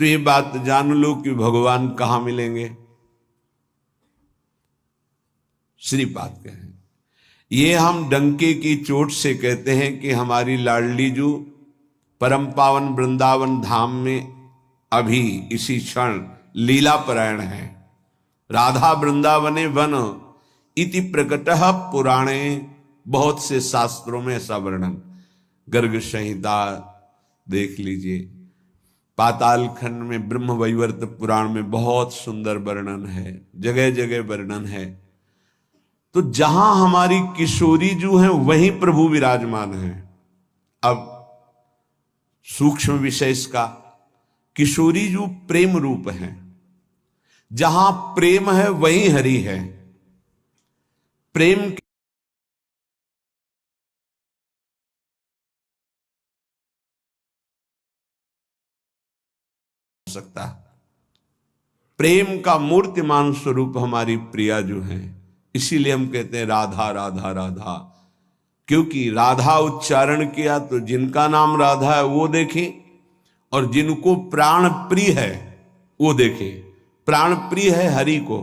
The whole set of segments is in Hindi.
तो ये बात जान लो कि भगवान कहां मिलेंगे। श्रीपाद कहें, ये हम डंके की चोट से कहते हैं कि हमारी लाडली जू परम पावन वृंदावन धाम में अभी इसी क्षण लीला परायण है। राधा वृंदावने वन इति प्रकटः पुराणे, बहुत से शास्त्रों में ऐसा वर्णन, गर्ग संहिता देख लीजिए, पाताल खंड में ब्रह्म वैवर्त पुराण में बहुत सुंदर वर्णन है, जगह जगह वर्णन है। तो जहां हमारी किशोरी जो है वहीं प्रभु विराजमान है। अब सूक्ष्म विषय इसका, किशोरी जो प्रेम रूप है, जहां प्रेम है वहीं हरि है। प्रेम सकता है, प्रेम का मूर्तिमान स्वरूप हमारी प्रिया जो है, इसीलिए हम कहते हैं राधा राधा राधा, क्योंकि राधा उच्चारण किया तो जिनका नाम राधा है वो देखे, और जिनको प्राण प्रिय है वो देखे। प्राण प्रिय है हरि को,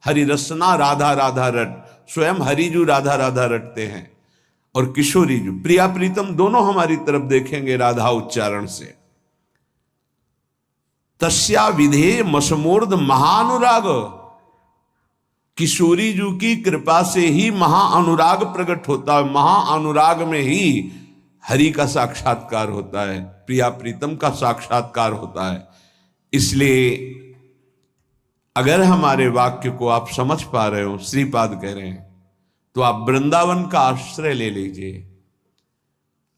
हरि रसना राधा राधा रट, स्वयं हरि जो राधा राधा रटते हैं, और किशोरी जो प्रिया प्रीतम दोनों हमारी तरफ देखेंगे राधा उच्चारण से। तस्या विधेय मसमूर्ध महानुराग, किशोरी जू की कृपा से ही महाअनुराग प्रकट होता है। महाअनुराग में ही हरि का साक्षात्कार होता है, प्रिया प्रीतम का साक्षात्कार होता है। इसलिए अगर हमारे वाक्य को आप समझ पा रहे हो, श्रीपाद कह रहे हैं, तो आप वृंदावन का आश्रय ले लीजिए।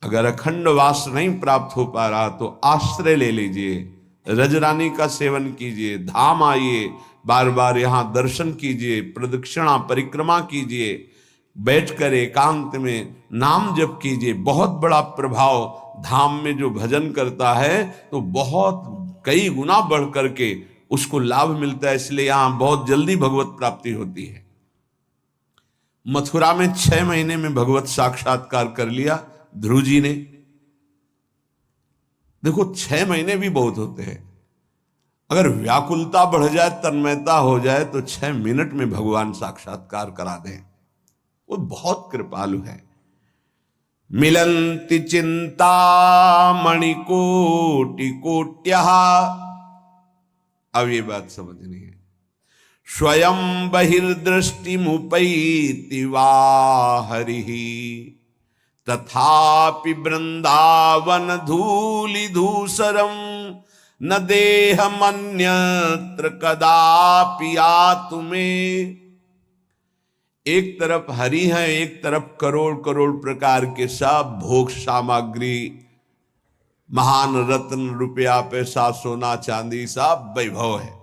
अगर अखंड वास नहीं प्राप्त हो पा रहा तो आश्रय ले लीजिए, रजरानी का सेवन कीजिए, धाम आइए, बार बार यहां दर्शन कीजिए, प्रदक्षिणा परिक्रमा कीजिए, बैठकर एकांत में नाम जप कीजिए। बहुत बड़ा प्रभाव धाम में जो भजन करता है तो बहुत कई गुना बढ़ करके उसको लाभ मिलता है। इसलिए यहां बहुत जल्दी भगवत प्राप्ति होती है। मथुरा में 6 महीने में भगवत साक्षात्कार कर लिया ध्रुव जी ने। देखो 6 महीने भी बहुत होते हैं। अगर व्याकुलता बढ़ जाए, तन्मयता हो जाए, तो 6 मिनट में भगवान साक्षात्कार करा दें। वो बहुत कृपालु है। मिलंति चिंता मणिकोटि कोट्या, अब ये बात समझनी है। स्वयं बहिर्दृष्टि मुपैति वा हरिहि, तथापि वृंदावन धूलि धूसरम न देहमन्यत्र कदापि आतुमे। एक तरफ हरि है, एक तरफ करोड़ करोड़ प्रकार के सब भोग सामग्री, महान रत्न, रुपया, पैसा, सोना, चांदी, सब वैभव है।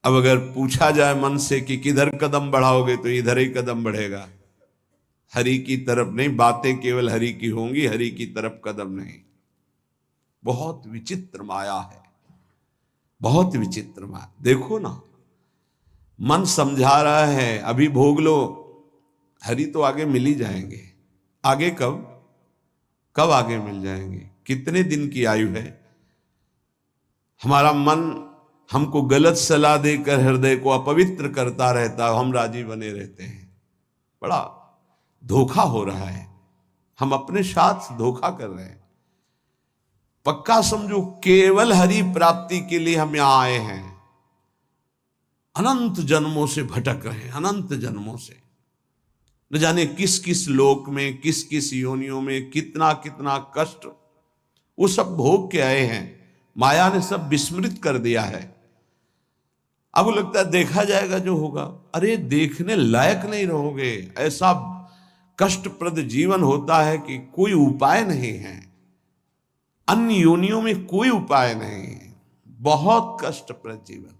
अब अगर पूछा जाए मन से कि किधर कदम बढ़ाओगे, तो इधर ही कदम बढ़ेगा, हरि की तरफ नहीं। बातें केवल हरि की होंगी, हरि की तरफ कदम नहीं। बहुत विचित्र माया है, बहुत विचित्र माया। देखो ना, मन समझा रहा है अभी भोग लो, हरि तो आगे मिल ही जाएंगे। आगे कब कब आगे मिल जाएंगे? कितने दिन की आयु है? हमारा मन हमको गलत सलाह देकर हृदय को अपवित्र करता रहता, हम राजी बने रहते हैं। बड़ा धोखा हो रहा है, हम अपने साथ धोखा कर रहे हैं। पक्का समझो, केवल हरि प्राप्ति के लिए हम यहां आए हैं। अनंत जन्मों से भटक रहे हैं, अनंत जन्मों से, न जाने किस किस लोक में, किस किस योनियों में कितना कितना कष्ट वो सब भोग के आए हैं। माया ने सब विस्मृत कर दिया है। अब लगता है देखा जाएगा जो होगा। अरे देखने लायक नहीं रहोगे। ऐसा कष्टप्रद जीवन होता है कि कोई उपाय नहीं है। अन्य योनियों में कोई उपाय नहीं है। बहुत कष्टप्रद जीवन।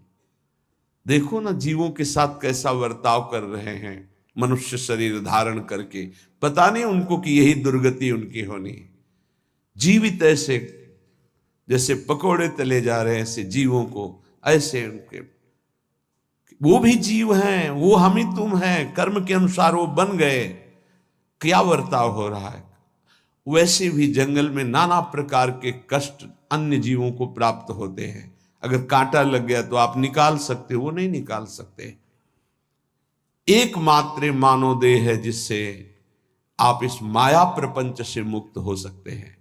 देखो ना जीवों के साथ कैसा बर्ताव कर रहे हैं मनुष्य शरीर धारण करके। पता नहीं उनको कि यही दुर्गति उनकी होनी है। जीवित ऐसे जैसे पकोड़े तले जा रहे हैं, ऐसे जीवों को, ऐसे उनके, वो भी जीव हैं, वो हम ही तुम हैं, कर्म के अनुसार वो बन गए। क्या बर्ताव हो रहा है? वैसे भी जंगल में नाना प्रकार के कष्ट अन्य जीवों को प्राप्त होते हैं। अगर कांटा लग गया तो आप निकाल सकते, वो नहीं निकाल सकते। एकमात्र मानव देह है जिससे आप इस माया प्रपंच से मुक्त हो सकते हैं।